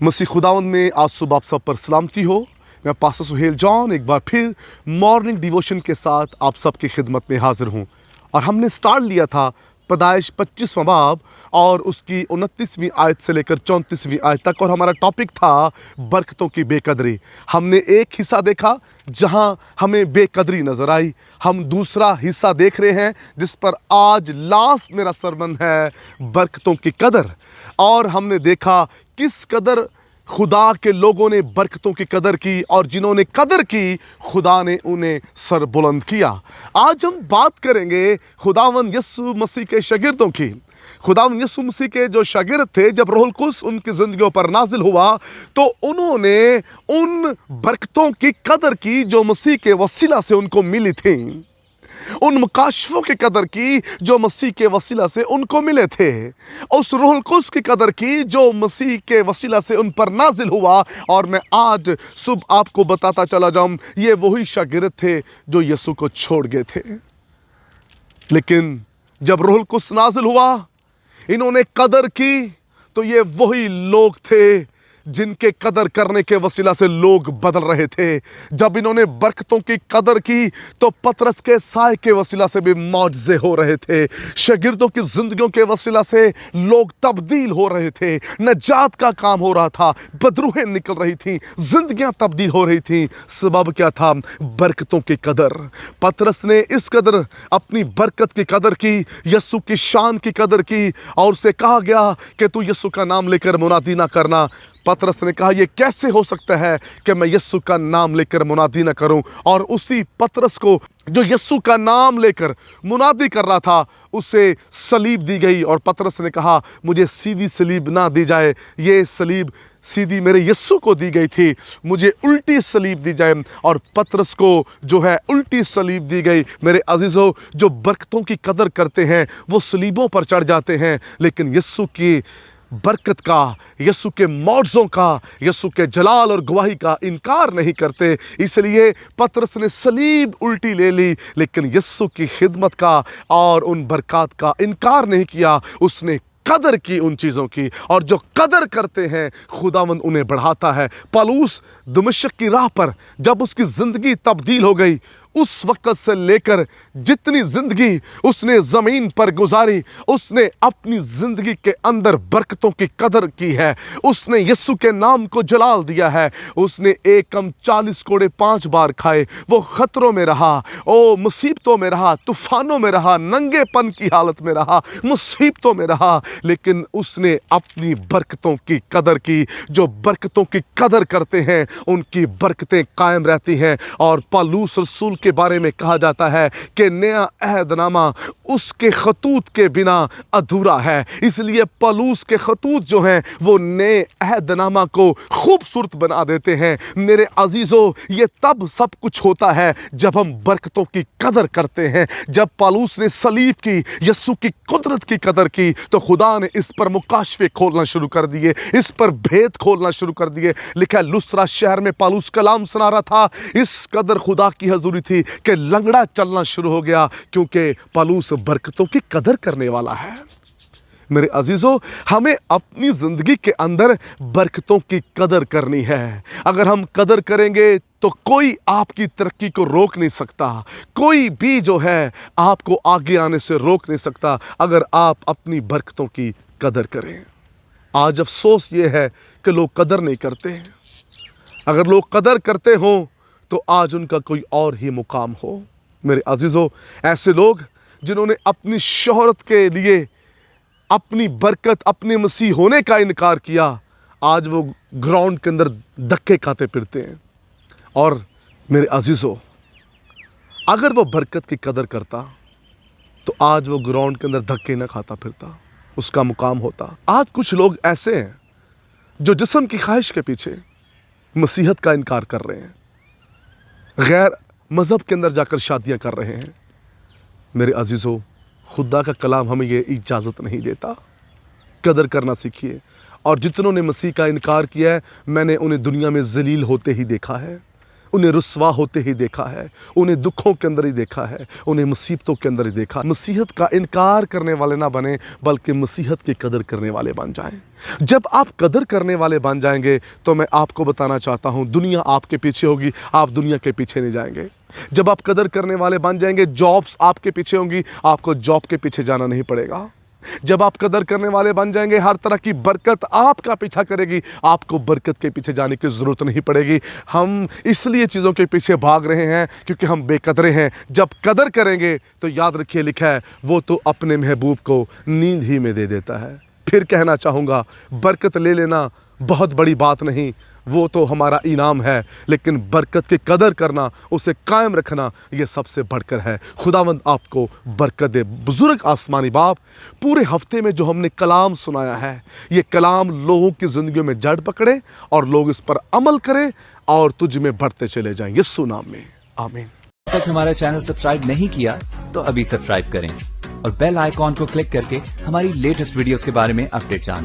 मसीह खुदावंद में आज सुबह आप सब पर सलामती हो। मैं पास्टर सुहेल जॉन एक बार फिर मॉर्निंग डिवोशन के साथ आप सबकी खिदमत में हाजिर हूँ। और हमने स्टार्ट लिया था पैदाइश 25वां बाब और उसकी 29वीं आयत से लेकर 34वीं आयत तक, और हमारा टॉपिक था बरकतों की बेकदरी। हमने एक हिस्सा देखा जहां हमें बेकदरी नजर आई। हम दूसरा हिस्सा देख रहे हैं जिस पर आज लास्ट मेरा सरमन है, बरकतों की कदर। और हमने देखा किस कदर खुदा के लोगों ने बरकतों की कदर की, और जिन्होंने कदर की खुदा ने उन्हें सर बुलंद किया। आज हम बात करेंगे खुदावन यीशु मसीह के शागिर्दों की। खुदावन यीशु मसीह के जो शागिर्द थे, जब रूहुल कुद्स उनकी जिंदगियों पर नाजिल हुआ तो उन्होंने उन बरकतों की कदर की जो मसीह के वसीला से उनको मिली थी, उन मुकाशफों की कदर की जो मसीह के वसीला से उनको मिले थे, उस रूहुल कुद्स की कदर की जो मसीह के वसीला से उन पर नाजिल हुआ। और मैं आज सुबह आपको बताता चला जाऊं, ये वही शागिर्द थे जो यीशु को छोड़ गए थे। लेकिन जब रूहुल कुद्स नाजिल हुआ, इन्होंने कदर की, तो ये वही लोग थे जिनके कदर करने के वसीला से लोग बदल रहे थे। जब इन्होंने बरकतों की कदर की तो पतरस के साय के वसीला से भी मौजज़े हो रहे थे। शागिर्दों की जिंदगियों के वसीला से लोग तब्दील हो रहे थे, नजात का काम हो रहा था, बदरूहें निकल रही थी, जिंदगियां तब्दील हो रही थी। सबब क्या था? बरकतों की कदर। पतरस ने इस कदर अपनी बरकत की कदर की, यीशु की शान की कदर की, और उसे कहा गया कि तू यीशु का नाम लेकर मुनादी ना करना। पतरस ने कहा, यह कैसे हो सकता है कि मैं यीशु का नाम लेकर मुनादी न करूं? और उसी पतरस को जो यीशु का नाम लेकर मुनादी कर रहा था, उसे सलीब दी गई। और पतरस ने कहा, मुझे सीधी सलीब ना दी जाए, ये सलीब सीधी मेरे यीशु को दी गई थी, मुझे उल्टी सलीब दी जाए। और पतरस को जो है उल्टी सलीब दी गई। मेरे अजीजों, जो बरकतों की कदर करते हैं वो सलीबों पर चढ़ जाते हैं, लेकिन यीशु की बरकत का, यीशु के मौजों का, यीशु के जलाल और गवाही का इनकार नहीं करते। इसलिए पतरस ने सलीब उल्टी ले ली, लेकिन यीशु की खिदमत का और उन बरकत का इनकार नहीं किया। उसने कदर की उन चीज़ों की, और जो कदर करते हैं खुदावंद उन्हें बढ़ाता है। पौलुस दमिश्क की राह पर जब उसकी ज़िंदगी तब्दील हो गई, उस वक्त से लेकर जितनी जिंदगी उसने ज़मीन पर गुजारी, उसने अपनी ज़िंदगी के अंदर बरकतों की कदर की है। उसने यीशु के नाम को जलाल दिया है। उसने एक कम 40 कोड़े 5 बार खाए। वो खतरों में रहा, ओ मुसीबतों में रहा, तूफानों में रहा, नंगेपन की हालत में रहा, मुसीबतों में रहा, लेकिन उसने अपनी बरकतों की कदर की। जो बरकतों की कदर करते हैं उनकी बरकतें कायम रहती हैं। और पौलुस रसूल के बारे में कहा जाता है कि नया अहदनामा उसके खतूत के बिना अधूरा है। इसलिए पौलुस के खतूत जो हैं वो नए अहदनामा को खूबसूरत बना देते हैं। मेरे अजीजों, ये तब सब कुछ होता है जब हम बरकतों की कदर करते हैं। जब पौलुस ने सलीब की, यीशु की कुदरत की कदर की, तो खुदा ने इस पर मुकाशफे खोलना शुरू कर दिए, इस पर भेद खोलना शुरू कर दिए। लिखा है, लुस्त्रा शहर में पौलुस कलाम सुना रहा था, इस कदर खुदा की हजूरी थी कि लंगड़ा चलना शुरू हो गया, क्योंकि पौलुस बरकतों की कदर करने वाला है। मेरे अजीजों, हमें अपनी जिंदगी के अंदर बरकतों की कदर करनी है। अगर हम कदर करेंगे तो कोई आपकी तरक्की को रोक नहीं सकता, कोई भी जो है आपको आगे आने से रोक नहीं सकता, अगर आप अपनी बरकतों की कदर करें। आज अफसोस ये है कि लोग कदर नहीं करते हैं। अगर लोग कदर करते हों तो आज उनका कोई और ही मुकाम हो। मेरे अजीजों, ऐसे लोग जिन्होंने अपनी शोहरत के लिए अपनी बरकत, अपने मसीह होने का इनकार किया, आज वो ग्राउंड के अंदर धक्के खाते फिरते हैं। और मेरे अजीजों, अगर वो बरकत की कदर करता तो आज वो ग्राउंड के अंदर धक्के ना खाता फिरता, उसका मुकाम होता। आज कुछ लोग ऐसे हैं जो जिस्म की ख्वाहिश के पीछे मसीहत का इनकार कर रहे हैं, गैर मज़हब के अंदर जाकर शादियां कर रहे हैं। मेरे अजीज़ों, खुदा का कलाम हमें ये इजाज़त नहीं देता। कदर करना सीखिए। और जितनों ने मसीह का इनकार किया है, मैंने उन्हें दुनिया में ज़लील होते ही देखा है। उन्हें रुस्वा होते ही देखा है, उन्हें दुखों के अंदर ही देखा है, उन्हें मुसीबतों के अंदर ही देखा। मसीहत का इनकार करने वाले ना बने, बल्कि मसीहत की कदर करने वाले बन जाएं। जब आप कदर करने वाले बन जाएंगे तो मैं आपको बताना चाहता हूं, दुनिया आपके पीछे होगी, आप दुनिया के पीछे नहीं जाएंगे। जब आप कदर करने वाले बन जाएंगे, जॉब्स आपके पीछे होंगी, आपको जॉब के पीछे जाना नहीं पड़ेगा। जब आप कदर करने वाले बन जाएंगे, हर तरह की बरकत आपका पीछा करेगी, आपको बरकत के पीछे जाने की ज़रूरत नहीं पड़ेगी। हम इसलिए चीज़ों के पीछे भाग रहे हैं क्योंकि हम बेकदरे हैं। जब कदर करेंगे तो याद रखिए, लिखा है वो तो अपने महबूब को नींद ही में दे देता है। फिर कहना चाहूँगा, बरकत ले लेना बहुत बड़ी बात नहीं, वो तो हमारा इनाम है, लेकिन बरकत की कदर करना, उसे कायम रखना, ये सबसे बढ़कर है। खुदावंद आपको बरकत दे। बुजुर्ग आसमानी बाप, पूरे हफ्ते में जो हमने कलाम सुनाया है, ये कलाम लोगों की ज़िंदगियों में जड़ पकड़े और लोग इस पर अमल करें और तुझ में बढ़ते चले जाएं, यीशु नाम में, आमीन। अब तक हमारा चैनल सब्सक्राइब नहीं किया तो अभी सब्सक्राइब करें और बेल आइकॉन को क्लिक करके हमारी लेटेस्ट वीडियोस के बारे में अपडेट जानें।